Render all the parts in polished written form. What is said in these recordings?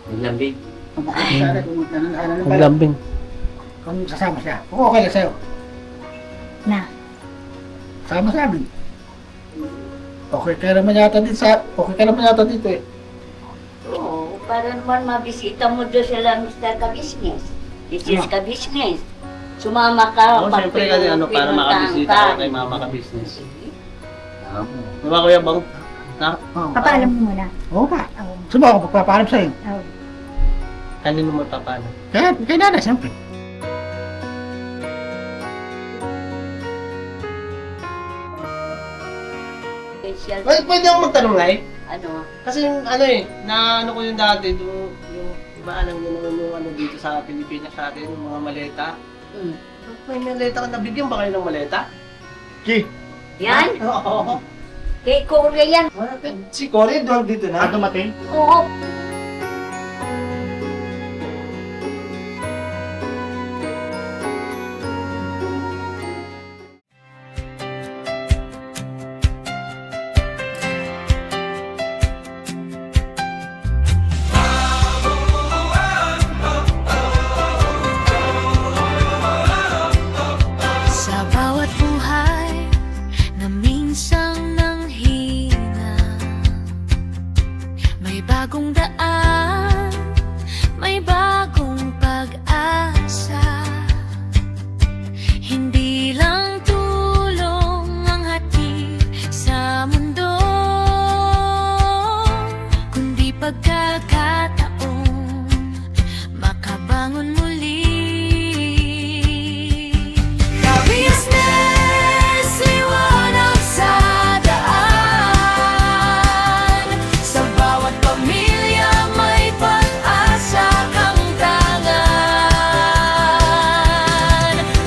Lambing. Sana kung ano ba? Maglambing. Kung sasama siya. Kung okay lang sa'yo. Na. Sama sa amin. Okay ka naman yata dito eh. Oo, para naman mabisita mo doon sila Mr. Ka-Business. Mrs. Ka-Business. Sumama ka. Oo, siyempre kasi para makabisita ako kay mama ka-business. Diba Kuya Bong? Na? Oh, Papaalam mo muna. Oo ba? Oo. Sino ako pagpapaalam sa'yo? Oo. Kanino mo papaalam? Kay nanay, siyempre. Special. Pwede ako magtanong, Lai? Ano? Kasi yung ano eh, na ano ko yung dati, yung iba alam nyo naman yung ano dito sa Pilipinas sa atin, yung mga maleta. Mm. May maleta ka, nabigyan ba kayo ng maleta? Yan? Oo. Kay Korea yan. Si Cory doon dito na? Dumating? Oo. Sa bawat buhay na minsang nanghina, may bagong daan, may bagong pag-asa. Hindi lang tulong ang hatid sa mundo, kundi pagkakataong makabangon muli. Business, liwanag sa daan. Sa bawat pamilya may pag-asa kang tangan.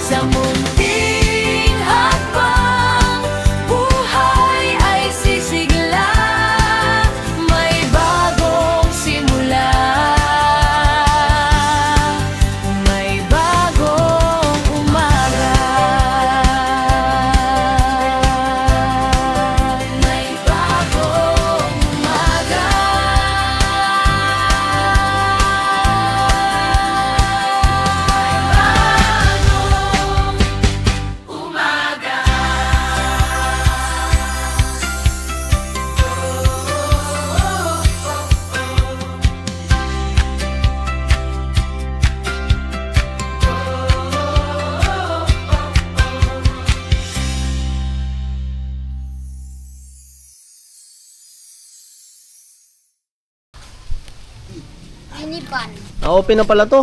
Sa munting hakbang, buhay ay sisigla. May bagong simula. May bagong umaga. May bagong umaga. May bagong umaga. Inipan. Na-open na pala to.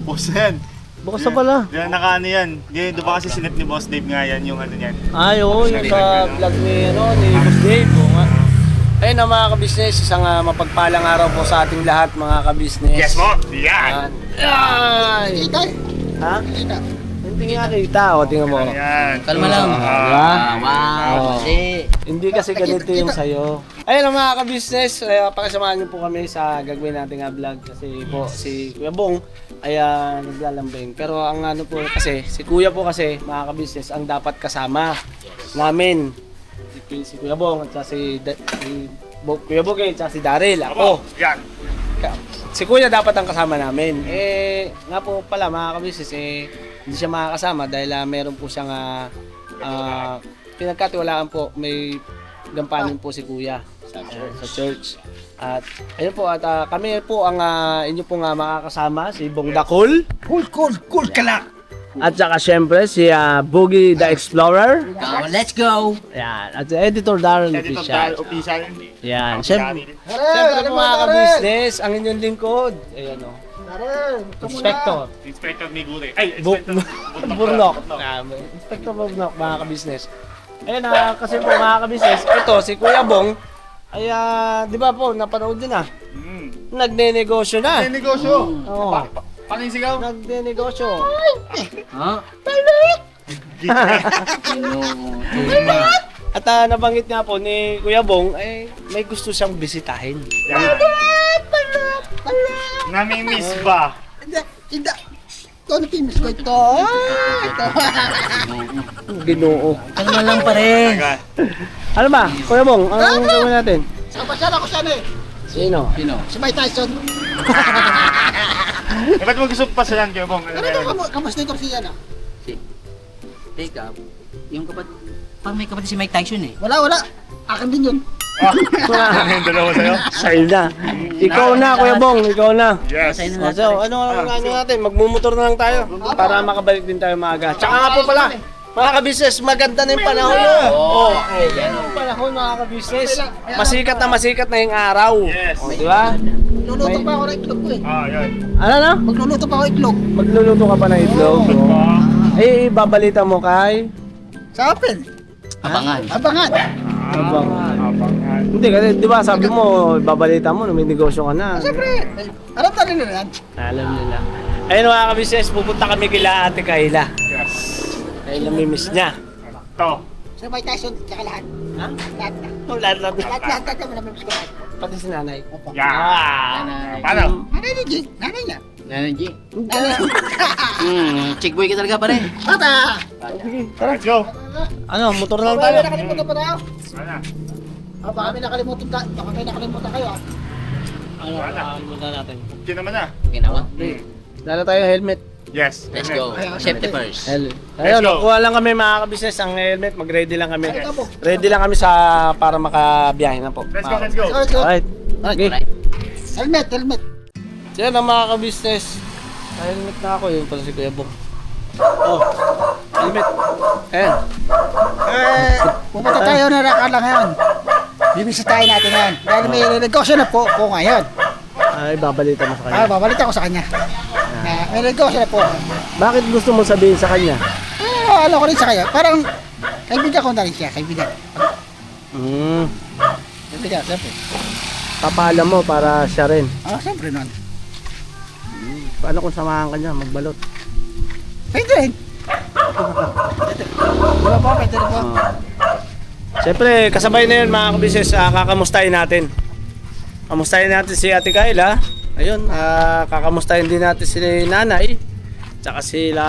Boss yan. Bukas na pala. Yan, nakaano yan. Yan, doon ba kasi sinip ni Boss Dave nga yan, yung ano yan. Ay, oo, yung sa vlog ni Boss Dave. Oo nga. Ayun na mga ka-business, isang mapagpalang araw po sa ating lahat mga ka-business. Yes mo! Yan! Ay! Kita eh. Ha? Kita. Hindi nga kita, o tingnan mo. Yan! Kalma lang. Diba? Wow. Oo. Kasi, Hindi kasi ganito yung sayo. Ayun ang mga ka-business, pakisamahan niyo po kami sa gagawin nating vlog kasi po si Kuya Bong ay naglalambing. Pero ang ano po kasi, si Kuya po kasi mga ka-business ang dapat kasama namin. Si Kuya Bong at saka si Kuya Bong at saka si Daryl, ako. Yan! Si Kuya dapat ang kasama namin. Nga po pala mga ka-business, hindi siya makakasama dahil meron po siyang pinagkatiwalaan po, may gampanin po si Kuya sa church. At ayun po, at kami po ang inyo po nga makakasama, si Bong Dakul. Cool ka lang. At saka syempre si Boogie the Explorer. let's go. Yan. At si Editor Darren Editor Official. Dal, official. Yan. Syempre po mga ka-business, ang inyong lingkod. Ayan o. Inspector. Inspector Migure. Ay, Burnok. Inspector Burnok, mga ka-business. Ayun kasi po mga ka-business, ito si Kuya Bong, ay di ba po, napanood din Nagne-negosyo na. May negosyo. Oo. Paano yung sigaw? Nagne-negosyo. Ha? At nabanggit nga po ni Kuya Bong, ay may gusto siyang bisitahin. Yan. Nami-miss ba? Hindi. Ito na pimis ko ito. Ginoo. Kalma lang pare. Taga. Ano ba? Kuya Bong, anong gawin natin? Sa pasyan ako sana eh. Sino? Sino? Si Mike Tyson. Eh, ba't mo gusto pasalan kayo, Bong? Ano Ano meron? ba kamusta yung siya na? Teka, yung kapatid, parang may kapatid si Mike Tyson eh. Wala. Akin din yun. Ah, ano yung dalawa sa'yo? Sa'yo na. Ikaw na, Kuya Bong. Ikaw na. Yes. Masaya na O, lahat, so, pare. ano natin? Magmumotor na lang tayo. Para makabalik din tayo maaga. Tsaka nga po pala, mga ka-business, maganda na yung panahon. Oh, yan yung panahon, mga ka-business. Masikat na yung araw. Yes. O, di ba? Luluto pa ako ng itlog ko eh. Ah, yun. Ano na? Magluluto pa ako itlog. Magluluto ka pa ng itlog. Good pa. Eh, babalita mo kay... Sa akin. Abangan. Abangan. Abangan. Hindi, kasi di ba sabi mo, babalita mo, may negosyo ka na. Siyempre. Alam na nila yan. Alam nila. Ayun mga ka-business, pupunta kami kila Ate Kayla. Yes. Dahil namimiss niya. Ito. Si Mike Tyson, tsaka lahat. Ha? Lahat na. Lahat. Lahat kami namimiss ko lahat. Pati si nanay. Yeah. Nanay. Paano? Nanay ni G. Nanay niya. Nanay G. Nanay. Chick boy ka talaga pare. Bata! Let's go. Ano, motor na lang Baka tayo. may nakalimutan pa tayo. Ano? Baka may nakalimutan kayo ah. Ano, muna natin. Okay naman na. Ginawa. Dala tayo helmet. Yes. Let's go. Safety first. Ayun, Let's go. kuha lang kami mga ka-business ang helmet. Mag-ready lang kami. Ay, kamo. Ready lang kami sa para makabiyahe na po. Let's go, let's go. Let's go. Alright. Okay. Alright. Helmet. So yan ang mga ka-business. Helmet na ako. Yun pala si Kuya Bong. Oh. Helmet. Ayan. Pupunta tayo na Rakala ngayon. Bibisitahin natin yan. Dahil may negosyo na po ngayon. Ay, babalita mo sa kanya. Babalik ako sa kanya. May negosyo na po. Bakit gusto mo sabihin sa kanya? Ano ko rin sa kanya. Parang kaibigan ko na rin siya. Kaibigan, siyempre. Papaalam mo para siya rin. Siyempre nun. Paano kung samahan ka niya magbalot? Pwede rin. Wala po, pwede rin po. Siyempre, kasabay na yun mga ka-business, kakamustahin natin. Kamustahin natin si Ate Kayla. Ayun, kakamustahin din natin si Nanay. Tsaka sila,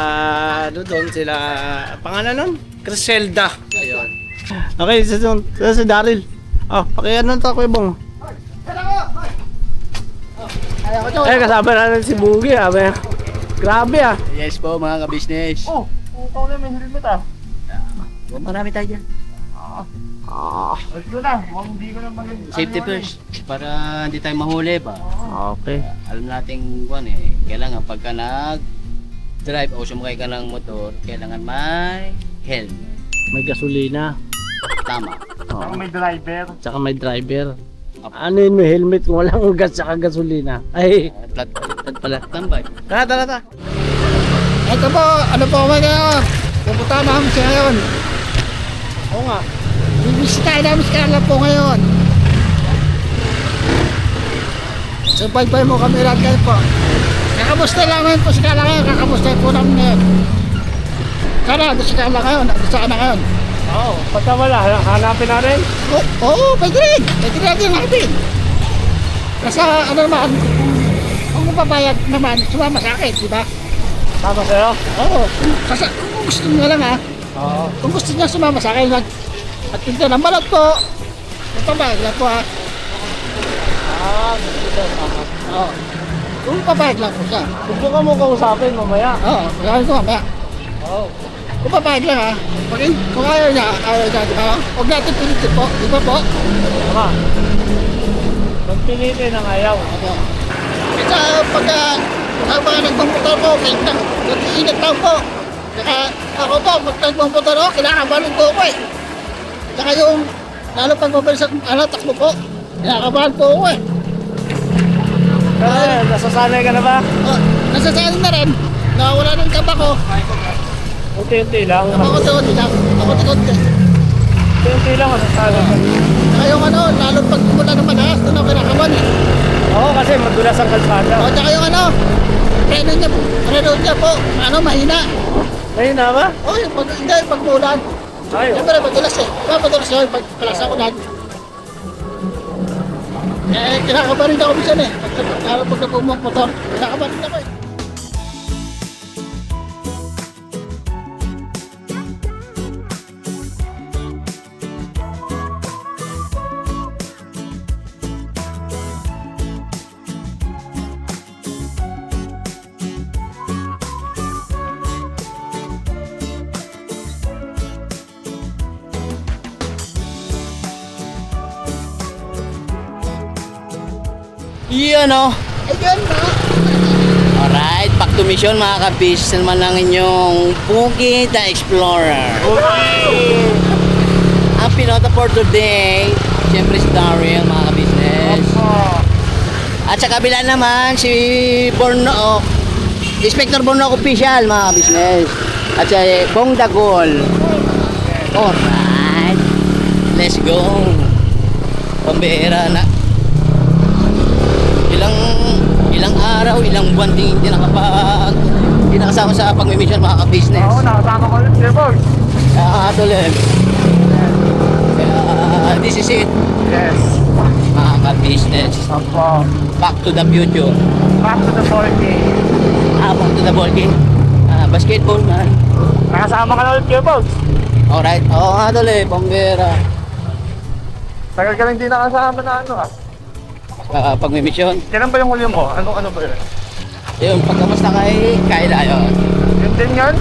ano doon, sila, pangalan nun? Criselda. Ayun. Okay, si Daryl. Oh, pakiano to, Kuya Bong. Ayaw ko dyan. Eh, kasama natin si Bugi, grabe ah. Yes po mga ka-business. Oh, ikaw na may helmet ah. Marami tayo dyan. Let's go na. Mukhang hindi ko na maging... Safety first. Para hindi tayo mahuli ba. Okay. Alam natin kailangan pagka nag-drive o sumakay ka ng motor, kailangan may helmet. May gasolina. Tama. Ako may driver. Tsaka may driver. Ano yun, may helmet kung walang gas tsaka gasolina? Ay, Flat pala. Tambay. tara. Ito po, ano po kami ngayon? Pupunta namin siya ngayon. Oo nga. Bibisitahin namin si Carla po ngayon. So, bye-bye mo kami lahat kayo po. Kakamusta lang ngayon po si Carla ngayon. Kakamusta po namin ngayon. Sana, ando si Carla ngayon. Ando sa na ngayon. Oo, pagka wala, hanapin natin. Oo, pwede rin. Pwede rin natin hanapin. Kasi ano naman, kung papayag naman, sumama sa akin, di ba? Tama sa'yo? Oo. Kasi kung gusto niya lang ha. Oo. Kung gusto niya sumama sa akin, at pinto ng balot po. Papayag lang po ha. Oo. Kung papayag lang po siya. Subukan mo kausapin mamaya. Oo, gagawin ko mamaya. Oo. Kung papayag lang ha. Kung ayaw niya, di ba? Huwag natin pilitin po, di ba po? Tama. Pagpilitin ang ayaw. Opo. Kasi pagka habang nagmamotor po, nag-iinit lang po. Saka ako po, pag nagmamotor ako, kinakabahan po ako eh. Saka yung, lalo pag mabilis ang takbo po, kinakabahan po ako eh. Pero nasasanay ka na ba? Nasasabi na rin, nakawala ng kaba ko. Unti-unti lang. Ako konti lang, ako konti. Unti-unti lang masasanay ka. Saka yung ano, lalo pag mula ng madalas, doon ako kinakabahan eh. Oo, kasi madulas ang kalsada. O, saka yung ano, preno niya po, ano, mahina. Ayun na ba? O, yung pag, hindi, pagmulan. Ayun. Siyempre, madulas eh. Madulas yun, pagkalas ako na. Kinakabahan rin ako minsan eh. Pag nagmumotor, kinakabahan rin ako eh. Yun oh. Ayun po. Alright, back to mission mga kabis naman lang inyong Boogie the Explorer. Ang pinota for today, siyempre si Daryl mga kabisnes. At sa kabila naman si Borno, Inspector Borno Official mga kabisnes. At si Bong Dagol. Alright, let's go. Pambihira na. Ilang araw, ilang buwan din hindi nakasama sa pagmimission mga ka-business. Oo, nakasama ko ulit, boss. Kaya tuloy. Kaya this is it. Yes. Mga ka-business. Opo. Back to the future. Back to the ball game. Back to the ball game. Basketball man. Nakasama ka na ulit, boss. Alright. Oo nga tuloy, pambira. Tagal ka lang hindi nakasama na ano Pagmimission. Kailan ba yung huli mo? Ano ba yun? Yung pagkamusta kay Kyla yun. Yun din yun?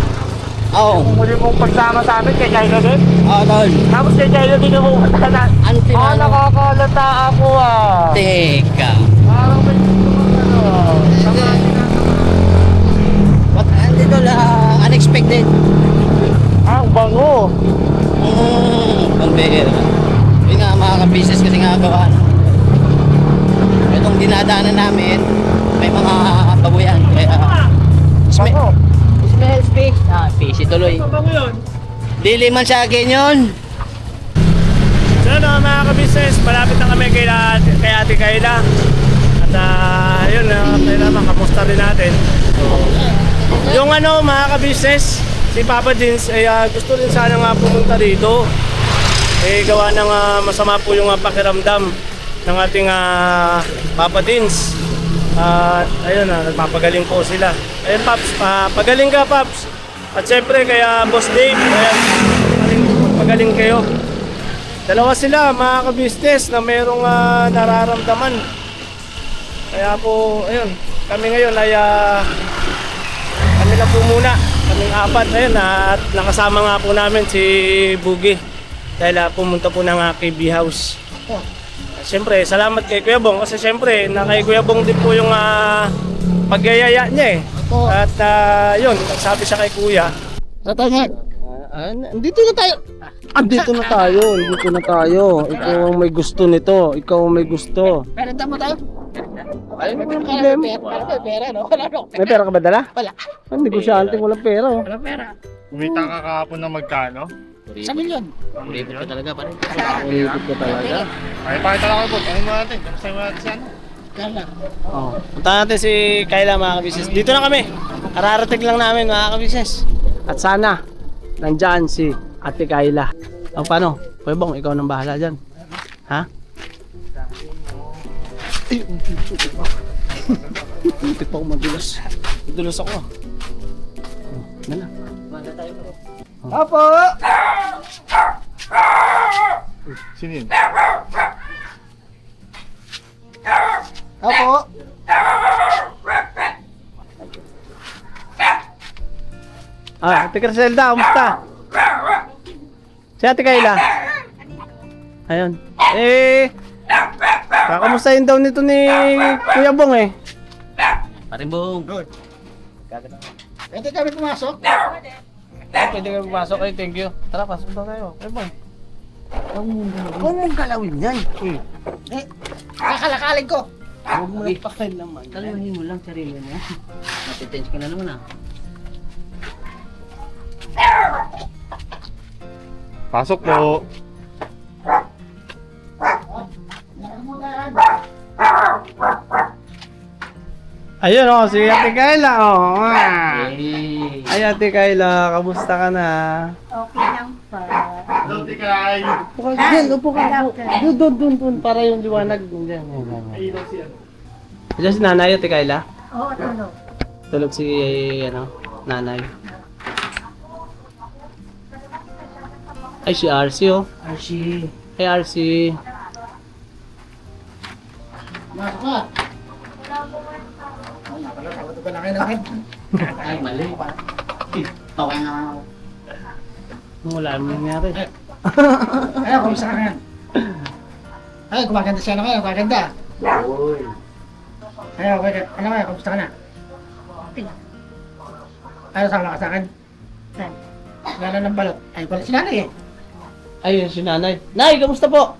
Oo. Yung huli mong pagsama sa amin kay Kylo din? Oo, tol. Tapos kay Kylo din yung pumunta na. Until ano? Nakakalata ako Teka. Parang may gusto kang What? Andito lang. Unexpected. Ang bango. Pambira. Yun nga mga ka-business kasi nga gawa. Itong dinadaanan namin, may mga babuyan. Kaya, smells fish. Fishy tuloy. Bango yun. Dili man sa akin yun. So mga ka-business, malapit na kami kay Ate Kayla. At yun, kailangan kamusta rin natin. Yung mga ka-business, si Papa Dins ay gusto rin sana nga pumunta dito. Gawa ng masama po yung pakiramdam ng ating Papa Dins. Ayun nagpapagaling po sila. Ayun Paps, pagaling ka Paps. At syempre kaya Boss Dave, pagaling kayo. Dalawa sila mga ka-business na mayroong nararamdaman. Kaya po, ayun, kami ngayon ay kami lang po muna, kaming apat. Ayun, at nakasama nga po namin si Boogie dahil pumunta po ng KB House. Siyempre, salamat kay Kuya Bong kasi siyempre, na kay Kuya Bong din po yung pagyayaya niya At yun, nagsabi siya kay Kuya. Sa tangan. Dito na tayo. Andito na tayo. Ikaw ang may gusto nito. Ikaw ang may gusto. Pera mo tayo. Ay, may pera, no? Wala, no? May pera ka ba dala? Wala. Ang negosyante, walang pera. Wala pera. Kumita ka kahapon ng magkano? Sa milyon. Uripit ka talaga pare. Ulipit ka talaga. Ay, pakita lang ako po. Ano mo natin? Kamusta mo natin siya? Kala. Oh. Punta natin si Kayla mga kabisnes. Dito na kami. Kararating lang namin mga kabisnes. At sana, nandyan si Ate Kayla. O paano? Kuya Bong, ikaw nang bahala dyan. Ha? Hindi pa ako madulas. Madulas ako. Nala. Apo! Sino yun? Apo! Ate Criselda, kamusta? Si Ate Kayla. Ayun. Kakamustahin daw nito ni Kuya Bong Parimbong. Pwede kami pumasok? Pwede kayo pumasok. Thank you. Tara, pasok daw tayo. Kuya Bong. Huwag mong galawin yan. Kakalakaling ko. Huwag mo na pakain naman. Galawin mo lang sarili mo. Natitense ka na naman Pasok po. Ayun si Ate Kayla Hey. Ay Ate Kayla, kamusta ka na? Okay lang pa. Hello, Tikay. Upo ka dyan, upo ka. Doon, para yung liwanag. Diyan. Diyan si nanay, Ate Kayla. Oo, tulog. Tulog si, nanay. Ay, si RC Archie. Ay, RC. Masok ka. Ito ka na kayo namin. Ay, mali. Okay na ako. Wala naman nangyari. Ay, kumusta ka ngayon? Ay, gumaganda siya na kayo. Gumaganda. Uy. Ay, okay ka. Ano kaya, kamusta ka na? Okay lang. Ano sama ka sa akin? Saan? Gana ng balot. Ay, pala si nanay eh. Ayun si nanay. Nay, kamusta po?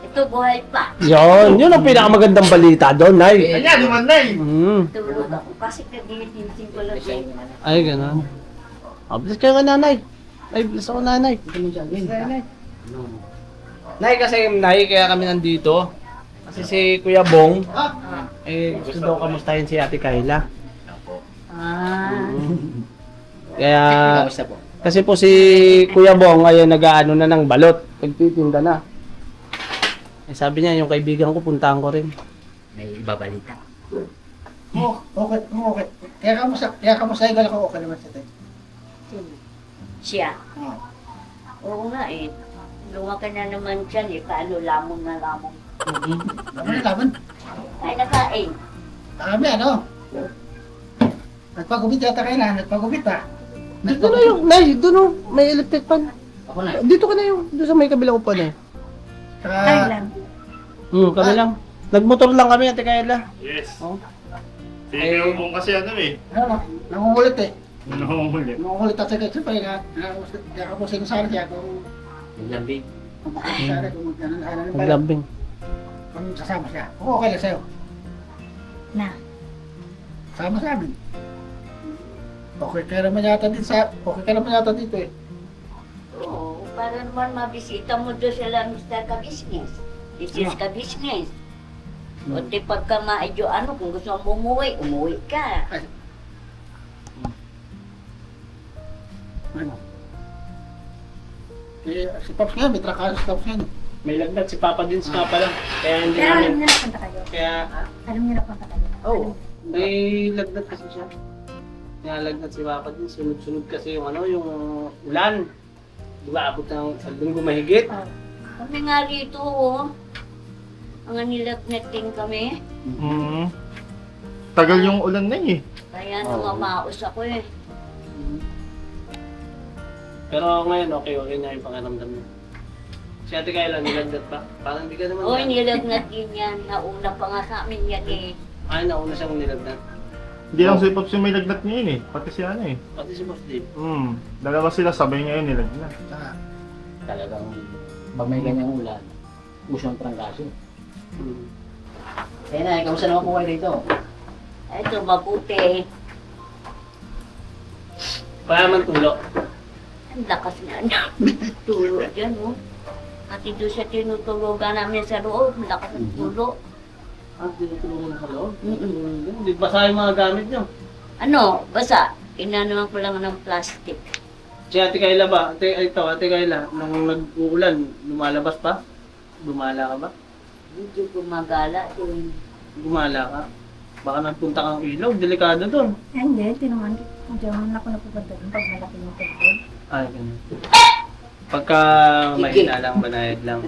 Ito, buhay pa. Yun ang pinakamagandang balita doon, Nay. Ayan, lumanay! Tulog ako kasi kagigising ko lang siya. Ay, ganun. Bless kayo ka, nanay. Ay, bless ako, nanay. Nay, kasi Nay, kaya kami nandito. Kasi si Kuya Bong, gusto daw kamustahin si Ate Kayla. Ah, Kaya, Kamusta po? kasi po si Kuya Bong ay nag-aano na ng balot. Nagtitinda na. Eh, sabi niya, yung kaibigan ko, puntahan ko rin. May ibabalita. Oo, okay. Kaya kamusta yung gala ko, okay naman siya tayo. siya. Oo. Oo nga eh. Lumaki na naman siya eh. Paano lamon na lamon. Laban na laban. Ay, nakain. Kami ano? Nagpagubit yata kayo na, nagpagubit pa. Dito na yung, Nay, doon oh, may electric fan. Ako na. Dito ka na yung, doon sa may kabilang upan eh. Kayo lang. Kami lang. Nagmotor lang kami, Ate Kayla. Yes. Oh. Si Kuya Bong kasi ano eh. Nangungulit eh. Nangungulit. Nangungulit at saka siyempre nga, nakapusing sa akin siya kung Maglambing. sana kung ano ng balot. Naglambing. Kung sasama siya. Kung okay lang sa'yo. Na. Sama sa amin. Okay ka naman yata dito eh. Oo, para naman mabisita mo doon sila Mr. Ka-Business. This is Ka-Business. O di pagka maedyo ano, kung gusto mo umuwi, umuwi ka. Ano? Eh, si Pops nga, may trakaso si Pops nga. May lagnat si Papa din sa pala. Kaya hindi Pero alam namin. niyo na punta kayo. Kaya, Alam niyo na punta kayo. oh, may lagnat kasi siya. Nalagnat si Papa din. Sunod-sunod kasi yung ano, yung ulan. Di ba, abot ng isang linggo mahigit. Oh. Kami nga rito, oh. Mga nilagnat din kami. Tagal yung ulan na eh. Kaya namamaos ako eh. Pero ngayon, okay na yung pangaramdam niya. Si Ate Kayla, nilagnat ba? Parang hindi ka naman. Oo, nilagnat din yan. Nauna pa nga sa amin yan eh. Ay, nauna siyang nilagnat. Hindi lang si Pops yung may lagnat ngayon eh. Pati si ano eh. Pati si Boss Dave. Dalawa sila sabay ngayon nilagnat. Saka, Talagang pag may ganyang ulan, gusto ang trangkaso. Kaya na, kamusta naman po kayo dito? Ito, mabuti. Payaman tulo. Ang lakas nga tulo dyan, oh. Pati doon sa tinutulogan namin sa loob, ang lakas ng tulo. Tinutulungan sa loob. Mm-mm. Hindi basa yung mga gamit niyo. Ano, basa. Inanuhan ko lang ng plastic. Si Ate Kayla ba? Ate Kayla, nung nag-uulan, lumalabas pa? Gumala ka ba? Medyo gumagala din. Gumala ka? Baka nagpunta kang ilog, delikado doon. Hindi, tinungan ko. Diyan ako napupunta doon pag malaki yung tubig. Ay, ganun. Pagka mahina lang, banayad lang.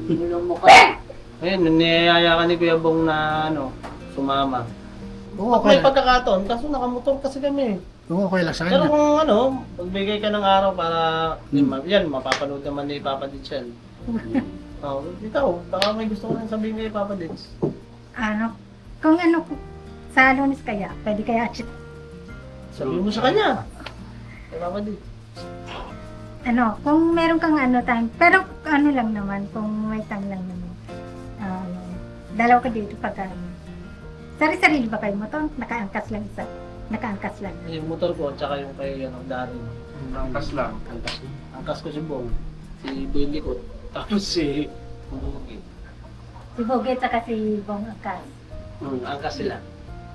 Tulong mo kayo. Ayun, niyayaya ka ni Kuya Bong na ano, sumama. kung Pag okay may lang. pagkakataon, kaso nakamotor kasi kami. Kung okay lang sa Pero kanya. kung ano, pagbigay ka ng araw para, yan, mapapanood naman ni Papa Dits yan. Oh, ikaw, baka may gusto ko lang sabihin kay Papa Dits. Ano, kung ano, sa Lunes kaya, pwede kaya Sabihin mo sa kanya. Kay Papa Dits. ano, kung meron kang ano time, pero ano lang naman, kung may time lang naman. Ano, dalaw ka dito pag ano. Sari-sarili ba kayo mo to? Nakaangkas lang isa. Nakaangkas lang. Yung motor ko, tsaka yung kay Darin. Angkas lang. Angkas ko si Bong, si Boy Likot, tapos si Bugit. Si Boget at si Bong Angkas. Angkas sila.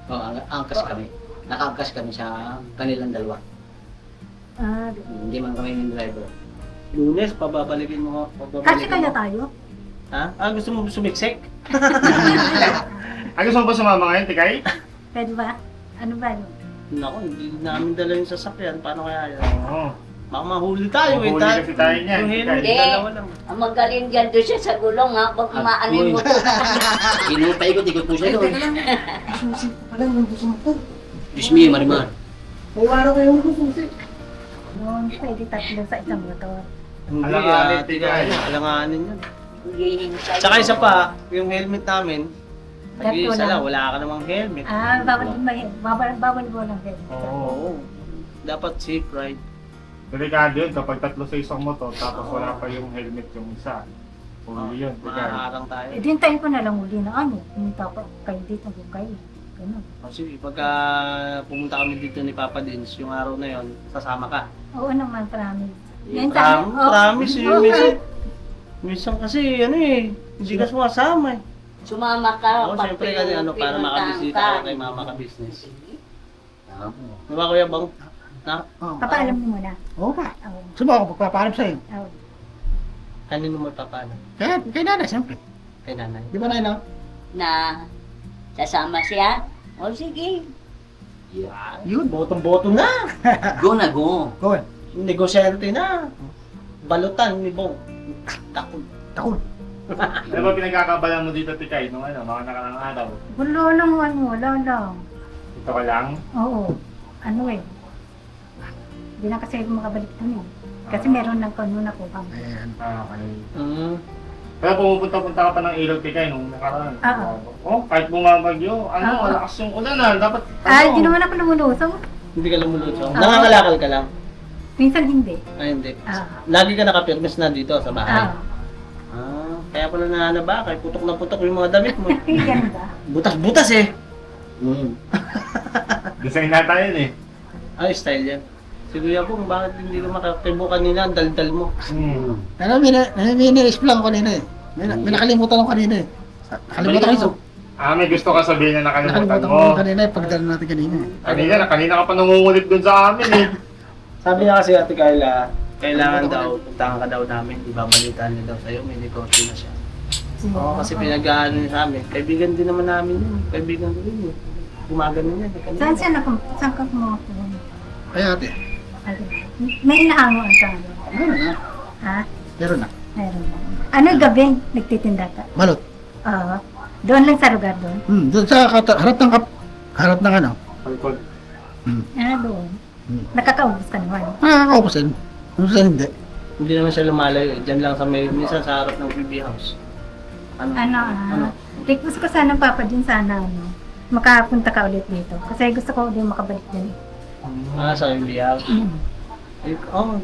Oo, angkas kami. Nakaangkas kami sa kanilang dalawa. Ah, Hindi man kami yung driver. Lunes, pababalikin mo. kasi kaya tayo? Ha? Gusto mo sumiksik? Gusto mo ba sumama ngayon, Tikay? Pwede ba? Ano ba yun? Naku, hindi namin dala yung sasakyan. Paano kaya yan? Oo. Baka mahuli tayo eh. Mahuli kasi tayo niyan, Yung helmet, Tikay. dalawa lang. Ang magaling dyan doon siya sa gulong ha. Pag maano yung motor. Inupaikot-ikot po siya doon. Susi pa lang, yung gusto mo po. Diyos mio, Marimar. May wala kayo yung susi. Noon, pwede tatlo sa isang motor. Hindi, Alanganin, Tikay. Alanganin yun. Hihintay Tsaka ko. isa pa, yung helmet namin, Nag-iisa lang, wala ka namang helmet. Bawal po lang din. Oo. Dapat safe ride. Delikado yun kapag tatlo sa isang motor tapos wala pa yung helmet yung isa. Huli yun. delikado. Mahaharang tayo. Eh, dintayin ko na lang uli na ano. Pumunta pa kayo dito kung kayo. Ganun. Kasi pagka pumunta kami dito ni Papa Dins, yung araw na yon, sasama ka. Oo naman, promise. Promise eh. Minsan kasi ano eh, hindi ka sumasama eh. Sumama ka. Oo, pag siyempre kasi ano, para pinuntahan makabisita ka. ka kay Mama ka business. Diba Kuya Bang? Na? Papaalam mo muna. Oo pa. Oo. Sumo ako pagpapalam sa'yo. Oo. Kanino mo papaalam? Kay nanay, siyempre. Kay nanay. Di ba nanay, no? Na sasama siya. O sige. Yun. Botong-boto na! Go na go. Go on. Negosyante na! Balutan ni Bong. Takot. Takot. Ano ba pinagkakabalan mo dito, Tikay, nung ano, mga nakarang araw? Wala lang, wala lang. Ito ka lang? Oo. Ano eh. Hindi na kasi ako makabalik dun eh. Kasi meron ng kanuna ko bang. Ayan. Okay. Mm. Pero pumupunta-punta ka pa ng ilaw, Tikay, nung nakaraan. Oo. Oh, kahit bumabagyo, ano, Oo. malakas yung ulan ah. Dapat, Ah, hindi naman ako lumulusong. Hindi ka lumulutong. Nangangalakal ka lang. Minsan hindi. Ay, hindi. Ah. Lagi ka nakapirmes na dito sa bahay. Ah. Kaya pala nananaba, putok na putok yung mga damit mo. Ganun ba? Butas-butas eh. design na tayo yun eh. Ay, style yan. Si Kuya Bong, bakit hindi ka makakibo kanina ang daldal mo? Ano, may naisip lang ako kanina eh. May nakalimutan ako kanina eh. Nakalimutan ko yun. May gusto ka sabihin na nakalimutan Nakalimutan mo. ko kanina eh, pagdala natin kanina eh. Kanina ka pa nangungulit dun sa amin eh. Sabi niya kasi Ate Carla, kailangan daw, puntahan ka daw namin, ibabalitaan niya daw sa'yo, may negosyo na siya. Oo, kasi pinag-aano niya sa amin. Kaibigan din naman namin yun. Kaibigan ko rin yun. Gumagano niya. Saan siya saan ka kumuha? Ay ate, May inaangoan ka. meron na. Ha? Meron na. Meron na. Ano gabi nagtitinda ka? Malot. Oo. Doon lang sa lugar doon? Doon sa harap ng ano. Alcohol. Ah, doon. Nakakaubos ka naman. Nakakaupasin. Minsan hindi. Hindi naman siya lumalayo. Diyan lang sa may, minsan sa harap ng BB house. Ano? Request ko sana Papa din sana makapunta ka ulit dito. Kasi gusto ko din makabalik din. Sa BB house.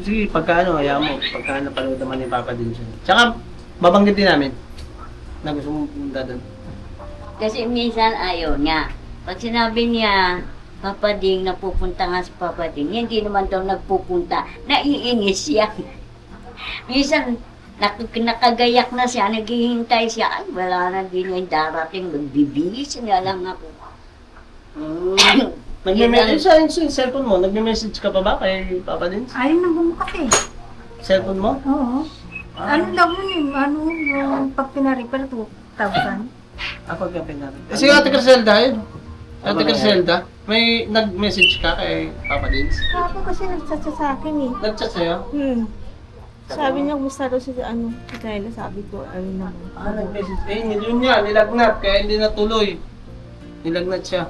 Sige, pagka ayaw mo. Pagka napanood naman ni Papa din siya. Tsaka, babanggitin namin na gusto mong pumunta doon. Kasi minsan ayaw niya. Pag sinabi niya, Papa Ding, napupunta nga sa Papa Ding, hindi naman daw nagpupunta. Naiinis siya. Minsan, nakagayak na siya, naghihintay siya. Ay, wala na din yung darating. Magbibihis na lang ako. Nagme-message sa cellphone mo, nagme-message ka pa ba kay Papa Dins? Ayaw nang bumukas eh. Cellphone mo? Oo. Ano lang yun eh. Ano yung pag pinaripal 2,000. Pagka pinari. Si Ate Criselda yun. Ate Criselda, may nag-message ka kay Papa Dins? Ako kasi nagchat siya sa akin eh. Nag-chat sa'yo? Sabi niya, kumusta daw si Kayla? Sabi ko, ayun naman. Nag-message. Yun niya, nilagnat, kaya hindi natuloy. Nilagnat siya.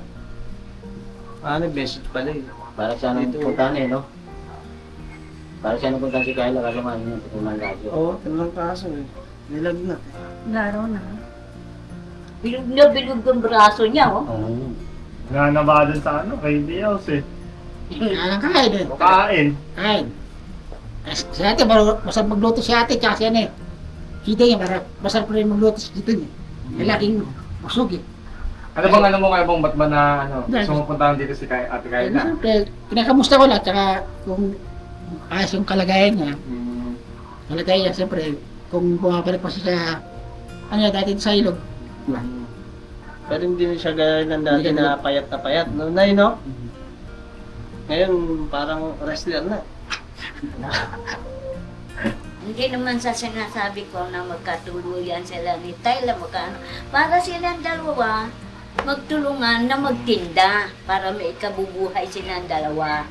Nag-message pala eh. Para siya nang puntahan eh, no? Para siya nang puntahan si Kyla kasi man yun, tutunan radyo. Oo, talang kaso eh. Nilagnat eh. Laro na. Bilog na bilog ang braso niya, oh. Oo. Nanaba dun sa ano, kay Dios eh. Kain din. Kain. Kain. Si ate, masarap magluto si ate, tsaka si ano eh. Kita niya, masarap rin magluto si Tito niya. May laking busog eh. Ano bang alam mo kaya bang ba't ba na ano, Dahil- gusto mo puntahan dito si Ate Kaya Kyla? siyempre, kinakamusta ko lang, tsaka kung ayos yung kalagayan niya. Kalagayan niya, siyempre, kung bumabalik pa siya sa, ano dati sa ilog. Diba? Pero hindi na siya gaya ng dati na payat na payat. No, Nay, no? Ngayon, parang wrestler na. Hindi naman sa sinasabi ko na magkatuluyan sila ni Tyla, para silang dalawa magtulungan na magtinda para may ikabubuhay silang dalawa.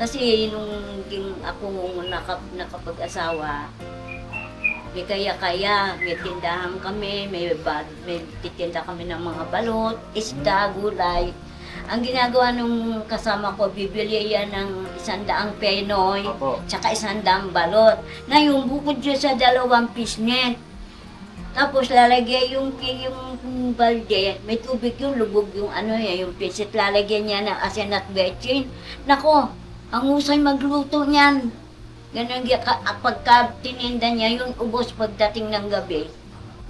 Kasi nung ako nakapag-asawa, may kaya-kaya, may tindahan kami, may titinda kami ng mga balot, isda, gulay. Ang ginagawa nung kasama ko, bibili yan ng 100 penoy, tsaka 100 balot. Ngayon, bukod dyan sa 2 pisnet. Tapos lalagay yung balde, may tubig yung lubog yung yung pisit, lalagyan niya ng asin at betchin. Nako, ang husay magluto niyan. Ganun, pagka tininda niya yun, ubos pagdating ng gabi.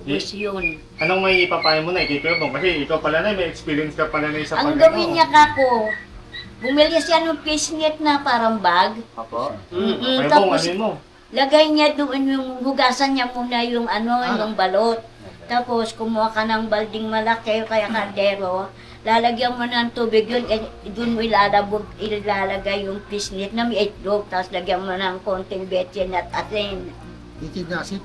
Ubos yun. Anong may ipapayo mo na kay Kuya Bong? Kasi ikaw pala na, may experience ka pala na sa Ang gawin niya kako, bumili siya ng fishnet na parang bag. Apo? Mm-mm, Kuya Bong, tapos- ano mo? Lagay niya doon yung hugasan niya muna yung yung balot. Tapos kumuha ka ng balding malaki o kaya kaldero, lalagyan mo ng tubig yun, doon mo ilalagay yung fishnet na may itlog, tapos lagyan mo ng konting betchin at asin. Itinasit.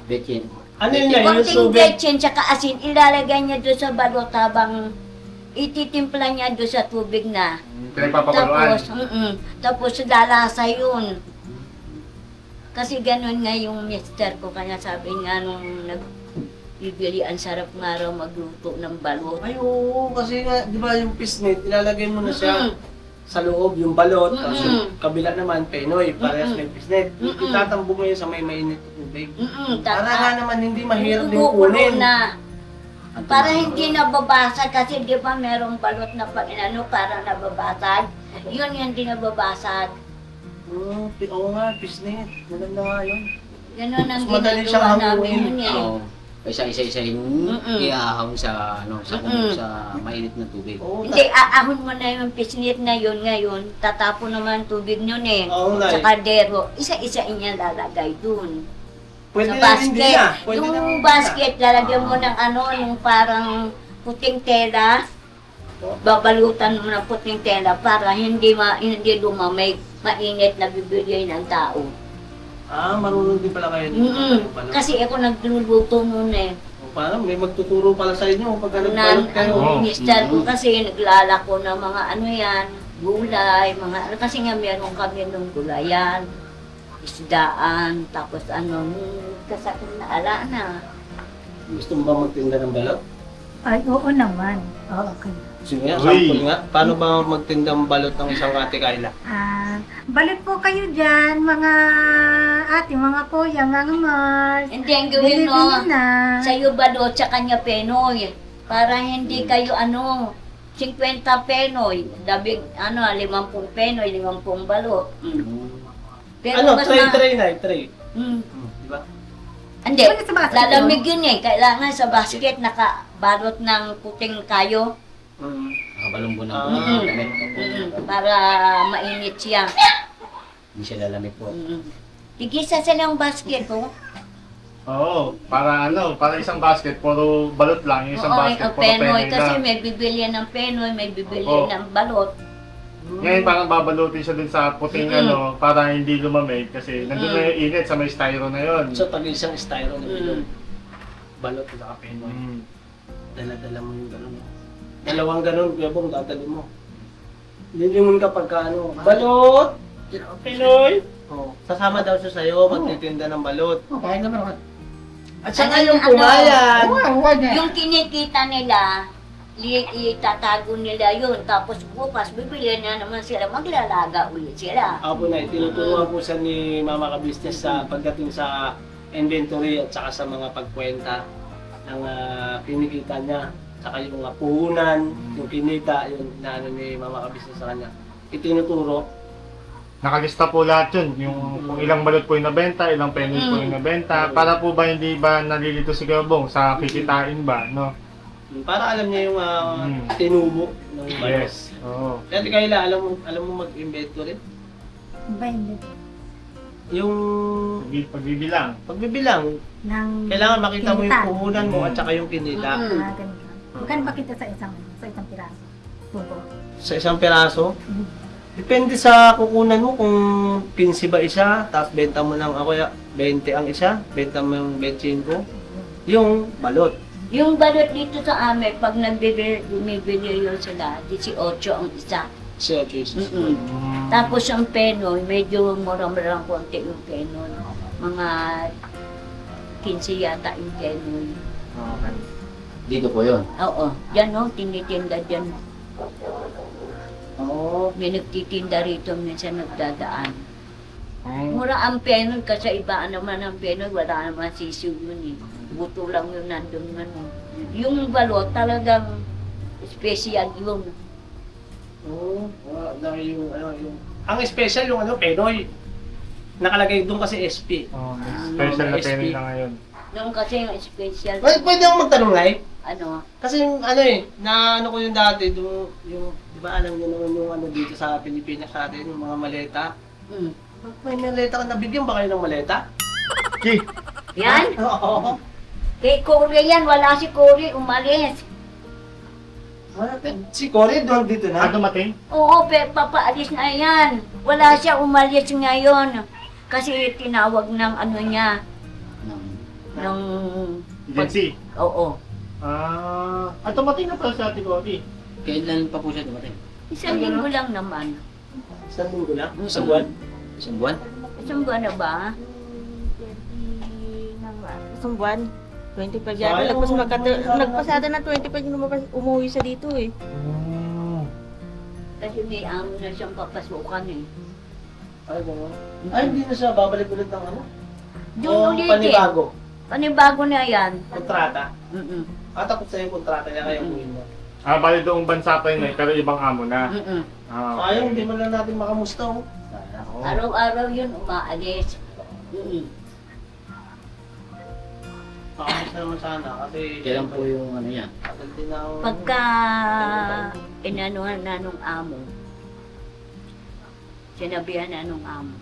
Betchin. Ano yun yan? Yung Konting tubig? betchin tsaka asin, ilalagay niya doon sa balot habang ititimpla niya doon sa tubig na. Pinagpapakuluan. Tapos lalasa yun. Kasi ganun nga yung mister ko, kanya sabi nga nung nagbibili, ang sarap nga raw magluto ng balot. Ay, oo, kasi nga, di ba yung pisnit, ilalagay mo na siya sa loob, yung balot, tapos yung kabila naman, penoy, parehas may pisnit. Itatambo mo yun sa may mainit na tubig. Para nga naman hindi mahirap din Gugulo kunin. na. Para hindi nababasag, kasi di ba merong balot na pag para nababasag, yun yung di nababasag. Oo nga, pisnit. Maganda nga yun. Ganun ang Mas madali siyang ginagawa namin hanguin. yun eh. Oo. Kaysa isa-isahin iahawang sa sa mainit na tubig. Oo, Hindi, aahon mo na yung pisnit na yun ngayon, tatapon naman tubig yun eh. Oo, Nay. Sa kaldero, isa-isain niya lalagay dun. Pwede Sa na hindi basket. na. Pwede na Yung hindi basket, lalagyan mo ng yung parang puting tela. Babalutan mo ng puting tela para hindi lumamig, mainit na bibigay ng tao. Marunong din pala kayo. Kasi ako nagluluto noon eh. Parang may magtuturo pala sa inyo pag balot kayo. Oo. Mister ko kasi naglalako ng mga gulay, kasi nga meron kami ng gulayan, isdaan, tapos kasakit na ala na. Gusto mo ba magtinda ng balot? Ay, oo naman. Oo, okay. Sige nga, Uy. sample nga. Paano ba magtinda ng balot ng isang Ate Kayla? Balot po kayo dyan, mga ate, mga kuya, mga Mars. Hindi, ang gawin mo, Bili-bili na. sa'yo balot sa kanya penoy. Para hindi kayo 50 penoy, 50 penoy, 50 balot. Pero mas Tray na, tray. Di ba? Hindi, Wala sa basket, lalamig yun eh. Kailangan sa basket nakabalot ng puting kayo. Nakabalunggo ng Ah. damit. Para mainit siya. Hindi siya lalamig po. Tigisa sa ng basket oh. Oo, para isang basket, puro balot lang. Yung isang basket, puro penoy. penoy Kasi lang. may bibili ng penoy, may bibili Oo. ng balot. Ngayon parang babalutin siya dun sa puting para hindi lumamig kasi nandun na yung init sa may styro na yun. So, pag isang styro na bilog, balot at saka penoy. Mm. Dala-dala mo yung gano'n. Dalawang gano'n, Kuya Bong, dadali mo. Lilingon ka pagka balot! Pinoy! Oh, sasama daw siya sa'yo, magtitinda ng balot. Kaya naman ako. At saka Ano, yung pumayag! Huwag na. Yung kinikita nila, itatago nila yun. Tapos bukas, bibili na naman sila, maglalaga ulit sila. Ako na, tinuturuan po siya ni Mama Ka-Business sa pagdating sa inventory at saka sa mga pagkwenta ng kinikita niya. Saka yung puhunan, yung kinita, yung inaano ni Mama Ka-Business sa kanya. Itinuturo. Nakalista po lahat yun, yung kung ilang balot po yung nabenta, ilang penoy po yung nabenta. Para po ba hindi ba nalilito si Kuya Bong sa kikitain ba, no? Para alam niya yung tinubo ng balot. Yes. Oo. Kaya Kayla, alam mo mag-inventory? Ba, hindi. Yung Pagbibilang. pagbibilang, Nang kailangan makita mo yung kinita. puhunan mo at saka yung kinita. Ganito. Magkano ba kita sa isang piraso? Tubo. Sa isang peraso, depende sa kukunan mo kung 15 ba isa, tapos benta mo ng 20 ang isa, benta mo yung 25, yung balot. Yung balot dito sa amin, pag bumibili yun sila, 18 ang isa. Siya, Jesus. Tapos ang penoy, medyo mura-mura konti yung penoy. Mga 15 yata yung penoy. Dito po yun. Oo, dyan no, tinitinda dyan. Oo. May nagtitinda rito, minsan nagdadaan. Mm. Mura ang penoy kasi iba naman ang penoy, wala naman sisiw yun eh. buto lang yun nandun ano. Yung balot talagang special yun. Oo, yung, yung... Ang special yung Penoy. Nakalagay doon kasi SP. Oh, special na SP. penny na ngayon. Nung kasi yung special, Pwede akong magtanong, Nay? ano, Kasi yung na ko yung dati, yung, di ba alam niyo naman yung dito sa Pilipinas natin, yung mga maleta. mm. May maleta ka, nabigyan ba kayo ng maleta? Ki! Yan, Oo. kay Cory yan, wala si Cory, umalis. Si Cory doon dito Ah, na. dumating? Oo, papaalis na yan. Wala siya umalis ngayon. Kasi tinawag ng ano niya, ng... Agency? Oo. Dumating na pala si Ate Cory. Kailan pa po siya dumating? Isang linggo lang naman. Isang linggo na? Isang buwan? Isang buwan? Isang buwan na ba? Isang buwan. 25 Sayang, yata. Nagpasada na 25 yung umuwi siya dito eh. Kasi may amo na siyang papasukan eh. Ay, gano'n. Ay, hindi na siya babalik ulit ng ano? Doon ulit eh. Panibago. Panibago na yan. Kontrata. Mm-mm. Tapos sa yung kontrata niya kayo uwi mo. Bali doong bansa pa yun pero ibang amo na. Mm-mm. Sayang, hindi man lang natin makamusta oh. Araw-araw yun umaalis. Mm-mm. Makamusta naman sana kasi... Kailan po yung ano yan? Tagal din ako. Pagka inanuhan na nung amo, sinabihan na nung amo.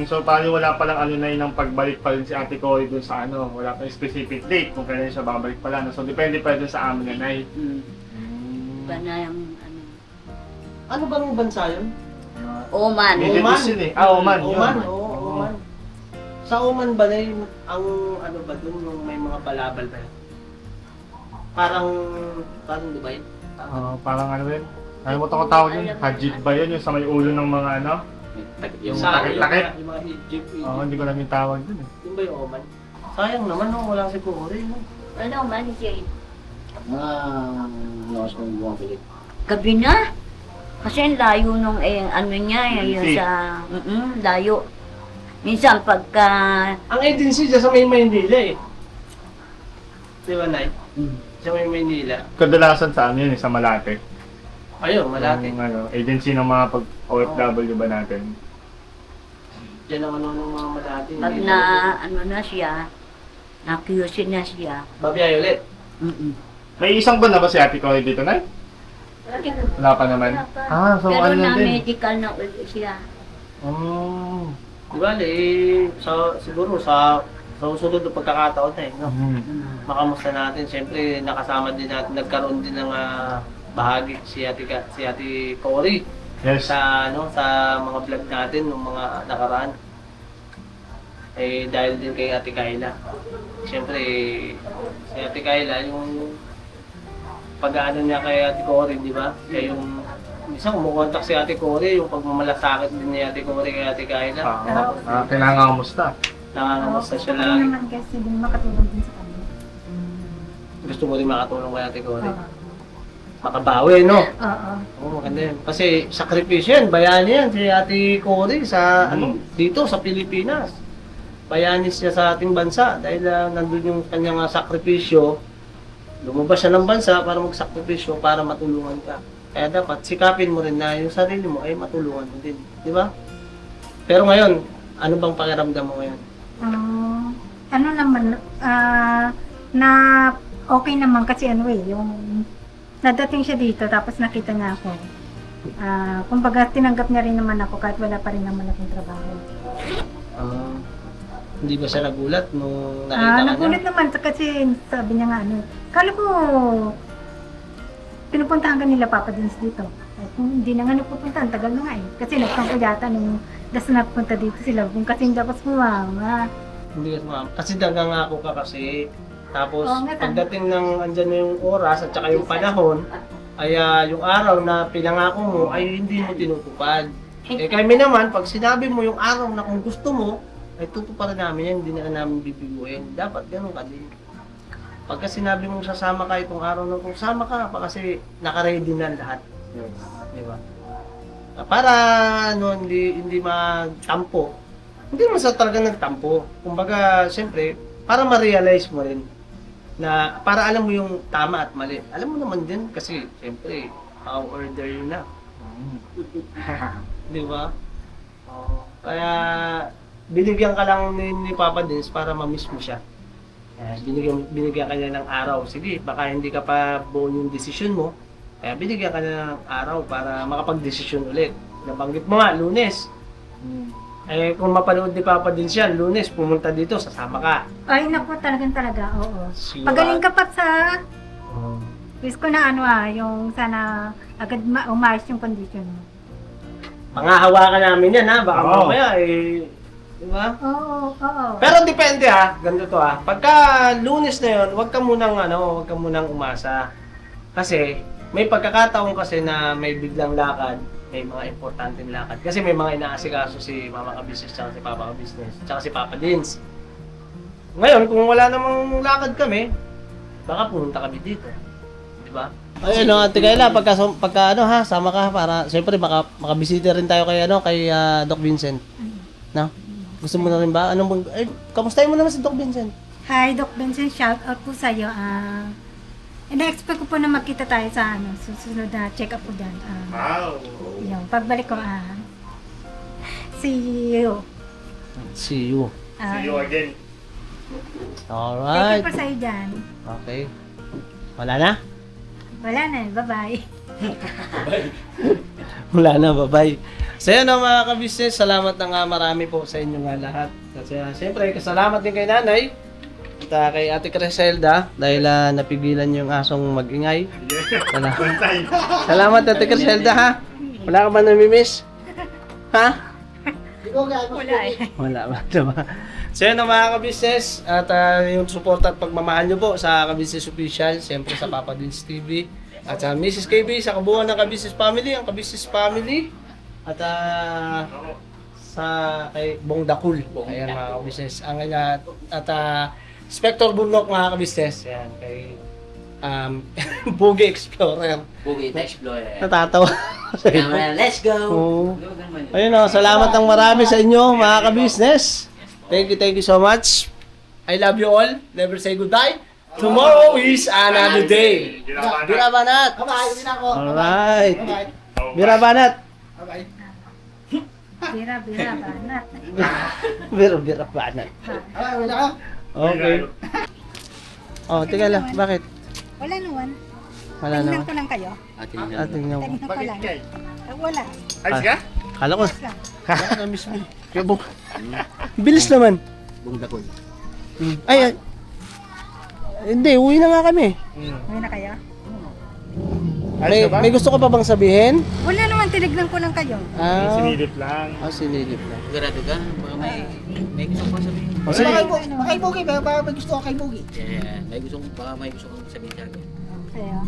So paano wala palang ano na yun ng pagbalik pa rin si Ate Cory dun sa ano, wala pa specific date kung kailan siya babalik pala. No? So depende pa dun sa amo na Nay. Iba na yung ano. Ano bang bansa yun? Oman. Middle East yun eh. Oman. Yun. Oman, oo, Oman. Sa Oman ba na yung, ang ano ba dun, yung may mga balabal ba yun? Parang Dubai? Parang ano rin. Ano mo ito tawag yun? Hajit ba yun? Yung sa may ulo ng mga ano? Yung takit-takit? Yung mga Egypt. Oo, hindi ko lang yung tawag dun eh. Yung ba yung Oman? Sayang naman, no? Wala si Cory, no? Ano man siya? Mga lakas ng buwang pilit. Gabi na. Kasi ang layo nung ano niya, yung Agency. sa... layo. Minsan pagka... Ang agency dyan sa may Maynila eh. Di ba, Nay? Sa may Maynila. Kadalasan sa ano yun eh, sa Malate. Ayun, Malate. Yung, ano, agency ng mga OFW ba natin? Diyan ang ano ng mga Malate. Pag na ano na siya, na-QC na siya. Babiyay ulit. May isang ba na ba si Ate Cory dito, Nay? Wala pa naman. So Pero ano na din? medical na ulit siya. Di ba, siguro sa susunod na pagkakataon na eh, no? Makamusta natin. Siyempre, nakasama din natin, nagkaroon din ng bahagi si Ate Cory Yes. sa mga vlog natin ng mga nakaraan. Dahil din kay Ate Kayla. Siyempre, si Ate Kayla, yung pag-aano niya kay Ate Cory, di ba? Kaya yung minsan kumukontak si Ate Cory, yung pagmamalasakit din ni Ate Cory kay Ate Kayla. Kinangamusta. Nangangamusta siya Gusto ko lagi. naman kasi din makatulong din sa kanya. Gusto mo rin makatulong kay Ate Cory. Makabawi, no? Oo. Oo, maganda yun. Kasi sakripisyo yan, bayani yan si Ate Cory sa, dito sa Pilipinas. Bayani siya sa ating bansa dahil nandun yung kanyang sakripisyo. Lumabas siya ng bansa para magsakripisyo para matulungan ka. Kaya dapat sikapin mo rin na yung sarili mo ay matulungan mo din. Di ba? Pero ngayon, ano bang pakiramdam mo ngayon? Ano naman, na okay naman kasi yung nadating siya dito tapos nakita niya ako. Kumbaga tinanggap niya rin naman ako kahit wala pa rin naman akong trabaho. Hindi ba siya nagulat nung nakita ka niya? Nagulat naman kasi sabi niya nga kala ko pinupuntahan ka nila Papa Dins dito. Kung hindi na nga nagpupuntahan, tagal na nga eh. Kasi nagkampo yata nung napunta dito sila. Kung kasi dapat sumama. Hindi ka sumama. Kasi nangangako ka kasi. Tapos Oo nga, pagdating ng andyan na yung oras at saka yung panahon, ay yung araw na pinangako mo ay hindi mo tinutupad. Kami naman, pag sinabi mo yung araw na kung gusto mo, ay tutuparan namin yan, hindi na namin bibiguin. Dapat ganun ka din. Pagka sinabi mong sasama ka itong araw na kung sama ka pa kasi naka-ready na lahat. Di ba? Para hindi magtampo. Hindi naman sa talaga nagtampo. Kumbaga, siyempre, para ma-realize mo rin na para alam mo yung tama at mali. Alam mo naman din kasi siyempre order yun na. Di ba? Kaya binigyan ka lang ni Papa Dins para ma-miss mo siya. Binigyan ka niya ng araw. Sige, baka hindi ka pa buo yung desisyon mo. Kaya binigyan ka niya ng araw para makapag-desisyon ulit. Nabanggit mo nga, Lunes. Eh, kung mapanood ni Papa Dins yan, Lunes, pumunta dito, sasama ka. Ay, naku, talaga, oo. Sure. Pagaling ka pa sa... Oh. Wish ko na yung sana agad umayos yung condition mo. Mangahawakan namin yan, ha? Baka Oo. mamaya, di ba? Oo. Pero depende, ha? Ganito to, ha? Pagka Lunes na yun, huwag ka munang umasa. Kasi, may pagkakataon kasi na may biglang lakad, may mga importanteng lakad. Kasi may mga inaasikaso si Mama Ka-Business, tsaka si Papa Ka-Business, tsaka si Papa Dins. Ngayon, kung wala namang lakad kami, baka pumunta kami dito. Di ba? Ay, Ate Kayla, pagka sama ka para, siyempre, makabisita rin tayo kay, Doc Vincent. No? Gusto mo na rin ba? Kamustahin mo naman si Doc Vincent? Hi, Doc Vincent. Shout out po sa iyo. Ina-expect ko po na magkita tayo sa susunod na check-up po dyan. Wow! Yung pagbalik ko, see you. See you. See you again. Thank Alright. you po sa iyo dyan. Okay. Wala na? Wala na, bye-bye. Wala na, bye-bye. So yun mga ka-business, salamat na nga marami po sa inyo nga lahat. Kasi siyempre, kasalamat din kay nanay at kay Ate Criselda dahil napigilan yung asong mag-ingay. Salamat Ate Criselda, ha? Wala ka ba namimiss? Ha? Wala ba, diba? So yun mga ka-business at yung support at pagmamahal nyo po sa Ka-Business Official, siyempre sa Papa Dins TV at sa Mrs. KB, sa kabuuan ng Ka-Business Family, ang Ka-Business Family at sa kay Bong Dakul. Ayan mga ka-business. Ang at Spector Burnok mga ka-business. Ayan kay Boogie Explorer. Bugit Explorer. Natatawa. Let's go! Oo. Ayun o, salamat ng marami sa inyo mga ka-business. Thank you so much. I love you all. Never say goodbye. Tomorrow is another day. Bira Banat. Bye-bye, hindi na ako. Alright. Bye-bye. Bira Banat. Bye-bye. Bira, banat. Bira Banat. Ah, wala ka? Okay. Oh, teka lang. Bakit? Wala naman. Wala Tingnan naman. ko lang kayo. Ating nyo. Tingnan ko Bakit lang. kay? Wala. Ayos ka? Kala ko. Yes lang. Kala ko mismo. Kaya bong. Bilis naman. Bong Dakul. Ay. Hindi, uwi na nga kami. Uwi na kayo? May gusto ko pa bang sabihin? Wala naman, tinignan ko lang kayo. Sinilip lang. Sinilip na. Sigurado ka? Baka may gusto ko sabihin. O sige. Baka kay Boogie, baka may gusto ko kay Boogie. Yeah, baka may gusto kong sabihin sa akin. Sa'yo.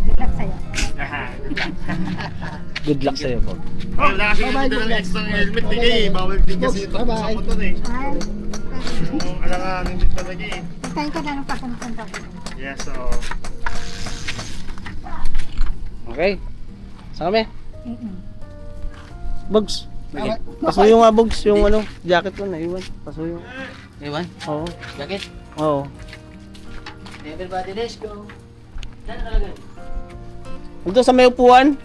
Good luck sa'yo. Good luck sa'yo po. Oh, wala kasi yung dalang extra helmet ni Kay. Bawal din kasi ito sa Bye-bye. motor eh. Ay, Alanganin din talaga eh. tayo ka na ng papunta ko. Yes, so... Okay. Saan kami? Mm-mm. Bugs. Pasuyo nga Bugs yung jacket ko na iwan. Pasuyo. Ewan? Oo. Jacket? Oo. Everybody, let's go! Saan talaga? Ito sa may upuan.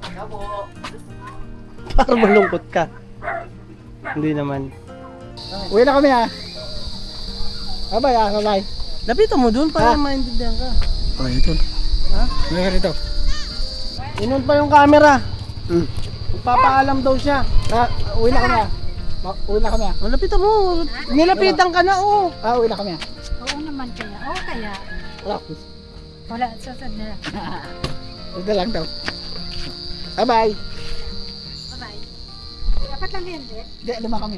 Kabo! Para malungkot ka. Hindi naman. Uwi na kami ha. Bye-bye, bye-bye. Lapitan mo dun para maintindihan ka. Okay, ito. Ha? Uwi ka rito. Inon pa yung camera. Magpapaalam daw siya. Uwi na kami ha. Uwi na kami ha. Oh, lapitan mo. Nilapitan ka na, oh. Uwi na kami ha. Oo naman kaya. Oo kaya. Wala. Wala, susad na. Ito lang daw. Bye-bye. Bye-bye. Dapat lang din, Hindi, lima kami.